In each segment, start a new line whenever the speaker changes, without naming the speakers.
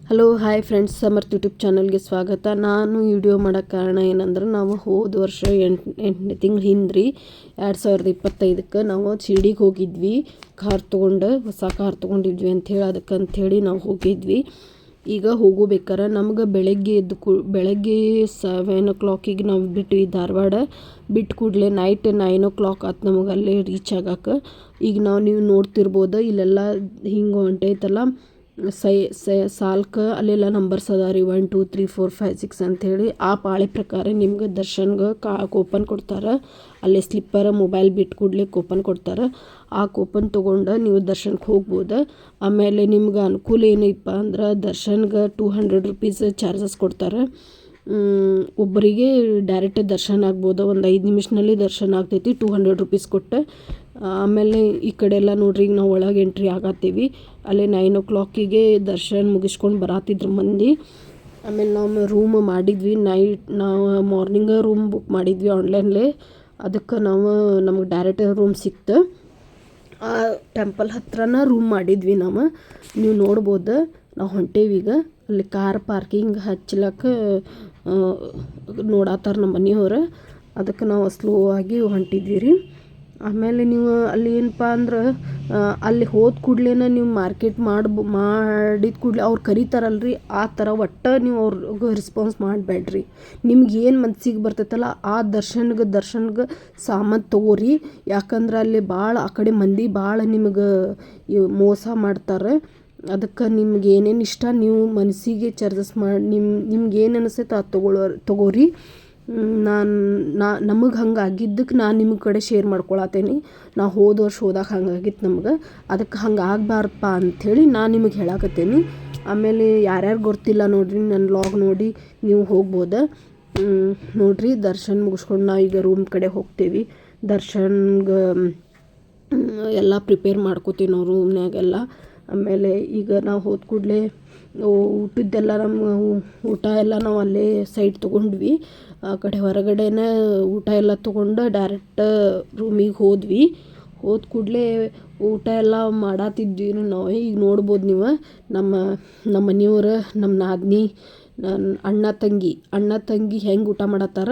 Hello hi friends, Samarth YouTube ಚಾನಲ್ಗೆ ಸ್ವಾಗತ. ನಾನು ವಿಡಿಯೋ ಮಾಡೋಕ್ಕೆ ಕಾರಣ ಏನಂದ್ರೆ, ನಾವು ಹೋದ ವರ್ಷ 8ನೇ ತಿಂಗಳು ಹಿಂದ್ರಿ 2025ಕ್ಕೆ ನಾವು ಶಿರ್ಡಿಗೆ ಹೋಗಿದ್ವಿ. ಕಾರ್ ತೊಗೊಂಡು, ಹೊಸ ಕಾರ್ ತೊಗೊಂಡಿದ್ವಿ ಅಂಥೇಳಿ, ಅದಕ್ಕಂಥೇಳಿ ನಾವು ಹೋಗಿದ್ವಿ. ಈಗ ಹೋಗಬೇಕಾರೆ ನಮ್ಗೆ ಬೆಳಗ್ಗೆ 7 o'clock ನಾವು ಬಿಟ್ವಿ ಧಾರವಾಡ. ಬಿಟ್ಟು ಕೂಡಲೇ ನೈಟ್ 9 o'clock ಆಯ್ತು ನಮಗೆ ಅಲ್ಲೇ ರೀಚ್ ಆಗಕ್ಕೆ. ಈಗ ನೀವು ನೋಡ್ತಿರ್ಬೋದು, ಇಲ್ಲೆಲ್ಲ ಹಿಂಗೆ ಹೊಂಟೈತಲ್ಲ ಸಾಲ್ಕ ಅಲ್ಲೆಲ್ಲ ನಂಬರ್ಸ್ ಅದ ರೀ, 1 2 3 4 5 6 ಅಂಥೇಳಿ. ಆ ಪಾಳೆ ಪ್ರಕಾರ ನಿಮ್ಗೆ ದರ್ಶನ್ಗೆ ಕೂಪನ್ ಕೊಡ್ತಾರೆ. ಅಲ್ಲೇ ಸ್ಲಿಪ್ಪರ್ ಮೊಬೈಲ್ ಬಿಟ್ಟು ಕೂಡಲೇ ಕೂಪನ್ ಕೊಡ್ತಾರೆ. ಆ ಕೂಪನ್ ತೊಗೊಂಡು ನೀವು ದರ್ಶನಕ್ಕೆ ಹೋಗ್ಬೋದು. ಆಮೇಲೆ ನಿಮ್ಗೆ ಅನುಕೂಲ ಏನೈತಪ್ಪ ಅಂದ್ರೆ, ದರ್ಶನ್ಗೆ 200 rupees ಚಾರ್ಜಸ್ ಕೊಡ್ತಾರೆ. ಒಬ್ಬರಿಗೆ ಡೈರೆಕ್ಟ್ ದರ್ಶನ ಆಗ್ಬೋದು, ಒಂದು 5 ನಿಮಿಷದಲ್ಲಿ ದರ್ಶನ ಆಗ್ತೈತಿ 200 rupees ಕೊಟ್ಟು. ಆಮೇಲೆ ಈ ಕಡೆ ಎಲ್ಲ ನೋಡ್ರಿ, ಈಗ ನಾವು ಒಳಗೆ ಎಂಟ್ರಿ ಆಗತ್ತೀವಿ. ಅಲ್ಲೇ 9 o'clock ದರ್ಶನ ಮುಗಿಸ್ಕೊಂಡು ಬರತ್ತಿದ್ರು ಮಂದಿ. ಆಮೇಲೆ ನಾವು ರೂಮ್ ಮಾಡಿದ್ವಿ. ನಾವು ಮಾರ್ನಿಂಗ ರೂಮ್ ಬುಕ್ ಮಾಡಿದ್ವಿ ಆನ್ಲೈನ್ಲೇ. ಅದಕ್ಕೆ ನಮಗೆ ಡೈರೆಕ್ಟ್ ರೂಮ್ ಸಿಕ್ತು. ಆ ಟೆಂಪಲ್ ಹತ್ರನ ರೂಮ್ ಮಾಡಿದ್ವಿ ನೀವು ನೋಡ್ಬೋದು. ನಾವು ಹೊಂಟೇವೀಗ ಅಲ್ಲಿ ಕಾರ್ ಪಾರ್ಕಿಂಗ್ ಹಚ್ಚಲಕ್ಕೆ ನೋಡತ್ತಾರ ನಮ್ಮ ಮನೆಯವ್ರು. ಅದಕ್ಕೆ ನಾವು ಸ್ಲೋ ಆಗಿ ಹೊಂಟಿದ್ವಿ ರೀ. ಆಮೇಲೆ ನೀವು ಅಲ್ಲಿ ಏನಪ್ಪ ಅಂದ್ರೆ, ಅಲ್ಲಿ ಹೋದ ಕೂಡಲೇ ನೀವು ಮಾರ್ಕೆಟ್ ಮಾಡಿದ ಕೂಡಲೇ ಅವ್ರು ಕರೀತಾರಲ್ರಿ, ಆ ಥರ ಒಟ್ಟು ನೀವು ಅವ್ರಿಗೆ ರೆಸ್ಪಾನ್ಸ್ ಮಾಡಬೇಡ್ರಿ. ನಿಮ್ಗೆ ಏನು ಮನ್ಸಿಗೆ ಬರ್ತೈತಲ್ಲ ಆ ದರ್ಶನ್ಗೆ ಸಾಮಾನು ತೊಗೋರಿ. ಯಾಕಂದ್ರೆ ಅಲ್ಲಿ ಭಾಳ ಆ ಕಡೆ ಮಂದಿ ಭಾಳ ನಿಮ್ಗೆ ಮೋಸ ಮಾಡ್ತಾರೆ. ಅದಕ್ಕೆ ನಿಮ್ಗೆ ಏನೇನು ಇಷ್ಟ ನೀವು ಮನಸ್ಸಿಗೆ ಚಾರ್ಜಸ್ ಮಾಡಿ ನಿಮ್ಗೆ ಏನು ಅನಿಸ್ತೈತೆ ಅದು ತೊಗೋರಿ. ನಮಗೆ ಹಂಗೆ ಆಗಿದ್ದಕ್ಕೆ ನಾನು ನಿಮ್ಮ ಕಡೆ ಶೇರ್ ಮಾಡ್ಕೊಳತ್ತೇನೆ. ನಾವು ಹೋದ ವರ್ಷ ಹೋದಾಗ ಹಂಗಾಗಿತ್ತು ನಮ್ಗೆ. ಅದಕ್ಕೆ ಹಂಗೆ ಆಗಬಾರ್ದಪ್ಪ ಅಂಥೇಳಿ ನಾನು ನಿಮಗೆ ಹೇಳಕತ್ತೇನೆ. ಆಮೇಲೆ ಯಾರ್ಯಾರು ಗೊತ್ತಿಲ್ಲ ನೋಡಿರಿ, ನನ್ನ ವ್ಲಾಗ್ ನೋಡಿ ನೀವು ಹೋಗ್ಬೋದು. ನೋಡಿರಿ, ದರ್ಶನ ಮುಗಿಸ್ಕೊಂಡು ನಾವು ಈಗ ರೂಮ್ ಕಡೆ ಹೋಗ್ತೇವೆ. ದರ್ಶನ್ಗೆ ಎಲ್ಲ ಪ್ರಿಪೇರ್ ಮಾಡ್ಕೋತೀವಿ ನಾವು ರೂಮ್ನಾಗೆಲ್ಲ. ಆಮೇಲೆ ಈಗ ನಾವು ಹೋದ ಕೂಡಲೇ ಊಟದ್ದೆಲ್ಲ ಊಟ ಎಲ್ಲ ನಾವು ಅಲ್ಲೇ ಸೈಡ್ ತೊಗೊಂಡ್ವಿ. ಆ ಕಡೆ ಹೊರಗಡೆನೇ ಊಟ ಎಲ್ಲ ತೊಗೊಂಡು ಡೈರೆಕ್ಟ್ ರೂಮಿಗೆ ಹೋದ್ವಿ. ಹೋದ ಕೂಡಲೇ ಊಟ ಎಲ್ಲ ಮಾಡತ್ತಿದ್ವಿ ನಾವು. ಈಗ ನೋಡ್ಬೋದು ನೀವು, ನಮ್ಮ ಮನೆಯವ್ರು, ನಮ್ಮ ನಾದಿನಿ, ನನ್ನ ಅಣ್ಣ ತಂಗಿ ಹೆಂಗೆ ಊಟ ಮಾಡತ್ತಾರ.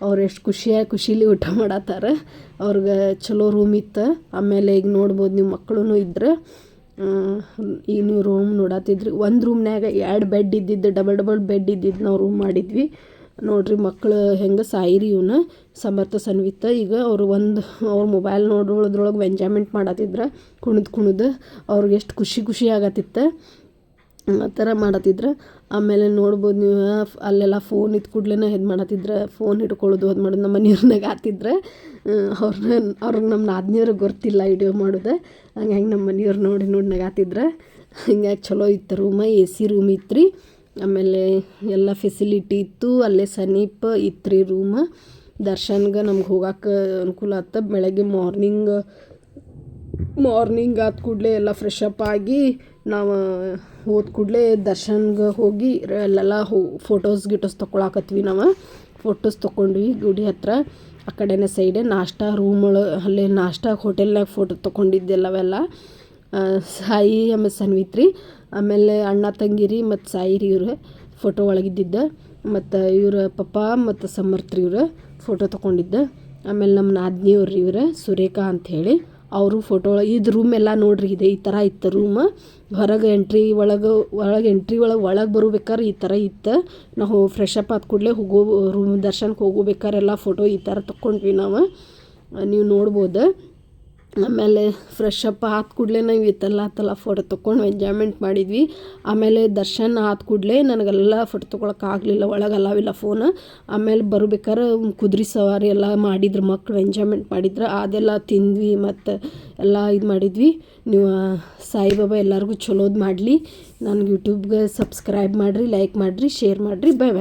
ಅವ್ರು ಎಷ್ಟು ಖುಷಿಲಿ ಊಟ ಮಾಡತ್ತಾರ. ಅವ್ರಿಗೆ ಚಲೋ ರೂಮ್ ಇತ್ತು. ಆಮೇಲೆ ಈಗ ನೋಡ್ಬೋದು ನೀವು, ಮಕ್ಕಳು ಇದ್ರೆ. ಈಗ ನೀವು ರೂಮ್ ನೋಡತ್ತಿದ್ರಿ. ಒಂದು ರೂಮ್ನಾಗ 2 ಬೆಡ್ ಇದ್ದಿದ್ದು, ಡಬಲ್ ಬೆಡ್ ಇದ್ದಿದ್ದು ನಾವು ರೂಮ್ ಮಾಡಿದ್ವಿ. ನೋಡಿರಿ, ಮಕ್ಕಳು ಹೆಂಗೆ ಸಾಯಿರಿ ಇವನು ಸಮರ್ಥ ಸನ್ವಿತ. ಈಗ ಅವ್ರ ಮೊಬೈಲ್ ನೋಡೋದ್ರೊಳಗೆ ಎಂಜಾಯ್ಮೆಂಟ್ ಮಾಡತ್ತಿದ್ರು, ಕುಣಿದು ಅವ್ರಿಗೆ ಎಷ್ಟು ಖುಷಿ ಆಗತ್ತಿತ್ತು ಆ ಥರ ಮಾಡತ್ತಿದ್ರು. ಆಮೇಲೆ ನೋಡ್ಬೋದು ನೀವು, ಅಲ್ಲೆಲ್ಲ ಫೋನ್ ಇದ್ದ ಕೂಡಲೇ ಇದು ಮಾಡತ್ತಿದ್ರು, ಫೋನ್ ಹಿಡ್ಕೊಳ್ಳೋದು ಅದು ಮಾಡೋದು. ನಮ್ಮ ಮನೆಯವ್ರನ್ನಾಗ ಆತಿದ್ರೆ ಅವ್ರಿಗೆ ನಮ್ಮ ನಾದಿನಿಯವ್ರಿಗೆ ಗೊತ್ತಿಲ್ಲ ವಿಡಿಯೋ ಮಾಡೋದು. ಹಂಗಾಗಿ ನಮ್ಮ ಮನೆಯವ್ರು ನೋಡಿ ನಗಾತಿದ್ರು. ಹಿಂಗಾಗಿ ಚಲೋ ಇತ್ತು ರೂಮ. AC ರೂಮ್ ಇತ್ತು ರೀ. ಆಮೇಲೆ ಎಲ್ಲ ಫೆಸಿಲಿಟಿ ಇತ್ತು. ಅಲ್ಲೇ ಸಮೀಪ ಇತ್ತು ರೀ ರೂಮ್. ದರ್ಶನ್ಗೆ ನಮ್ಗೆ ಹೋಗೋಕೆ ಅನುಕೂಲ ಆಯ್ತು. ಬೆಳಗ್ಗೆ ಮಾರ್ನಿಂಗ್ ಆದ ಕೂಡಲೇ ಎಲ್ಲ ಫ್ರೆಶ್ ಅಪ್ ಆಗಿ ನಾವು ಹೋದ ಕೂಡಲೇ ದರ್ಶನ್ಗೆ ಹೋಗಿ ಅಲ್ಲೆಲ್ಲ ಫೋಟೋಸ್ ತೊಗೊಳಕತ್ವಿ. ನಾವು ಫೋಟೋಸ್ ತೊಗೊಂಡ್ವಿ ಗುಡಿ ಹತ್ರ. ಆ ಕಡೆನೇ ಸೈಡೆ ನಾಷ್ಟ ರೂಮ್ ಅಲ್ಲೇ ನಾಷ್ಟ ಹೋಟೆಲ್ನಾಗ ಫೋಟೋ ತೊಗೊಂಡಿದ್ದೆಲ್ಲವೆಲ್ಲ ಸಾಯಿ ಆಮೇಲೆ ಸನ್ವಿತ್ರಿ. ಆಮೇಲೆ ಅಣ್ಣ ತಂಗಿರಿ ಮತ್ತು ಸಾಯಿರಿ ಇವ್ರು ಫೋಟೋ ಒಳಗಿದ್ದಿದ್ದ. ಮತ್ತು ಇವ್ರ ಪಪ್ಪ ಮತ್ತು ಸಮರ್ಥ್ರಿ ಇವ್ರು ಫೋಟೋ ತೊಗೊಂಡಿದ್ದ. ಆಮೇಲೆ ನಮ್ಮ ನಾದಿನಿಯವ್ರು ಇವ್ರು ಸುರೇಖಾ ಅಂಥೇಳಿ, ಅವರು ಫೋಟೋ ಇದು ರೂಮ್ ಎಲ್ಲ ನೋಡ್ರಿ ಇದೆ ಈ ಥರ ಇತ್ತು ರೂಮ್. ಹೊರಗೆ ಎಂಟ್ರಿ ಒಳಗೆ ಬರಬೇಕಾರೆ ಈ ಥರ ಇತ್ತು. ನಾವು ಫ್ರೆಶ್ ಅಪ್ ಆದ ಕೂಡಲೇ ರೂಮ್ ದರ್ಶನಕ್ಕೆ ಹೋಗಬೇಕಾರೆಲ್ಲ ಫೋಟೋ ಈ ಥರ ತೊಗೊಂಡ್ವಿ ನೀವು ನೋಡ್ಬೋದು. ಆಮೇಲೆ ಫ್ರೆಶ್ ಅಪ್ ಆದ ಕೂಡಲೇ ನಾವು ಇತ್ತಲ್ಲ ಫೋಟೋ ತೊಗೊಂಡು ಎಂಜಾಯ್ಮೆಂಟ್ ಮಾಡಿದ್ವಿ. ಆಮೇಲೆ ದರ್ಶನ ಆದ ಕೂಡಲೇ ನನಗೆಲ್ಲ ಫೋಟೋ ತೊಗೊಳಕ್ಕೆ ಆಗಲಿಲ್ಲ, ಒಳಗೆ ಅಲಾವಿಲ್ಲ ಫೋನ್. ಆಮೇಲೆ ಬರಬೇಕಾರೆ ಕುದುರೆ ಸವಾರಿ ಎಲ್ಲ ಮಾಡಿದ್ರು, ಮಕ್ಕಳು ಎಂಜಾಯ್ಮೆಂಟ್ ಮಾಡಿದ್ರು. ಅದೆಲ್ಲ ತಿಂದ್ವಿ ಮತ್ತು ಎಲ್ಲ ಇದು ಮಾಡಿದ್ವಿ. ನೀವು ಸಾಯಿಬಾಬಾ ಎಲ್ಲರಿಗೂ ಚಲೋದು ಮಾಡಲಿ. ನನಗೆ ಯೂಟ್ಯೂಬ್ಗೆ ಸಬ್ಸ್ಕ್ರೈಬ್ ಮಾಡಿರಿ, ಲೈಕ್ ಮಾಡಿರಿ, ಶೇರ್ ಮಾಡಿರಿ. ಬೈ.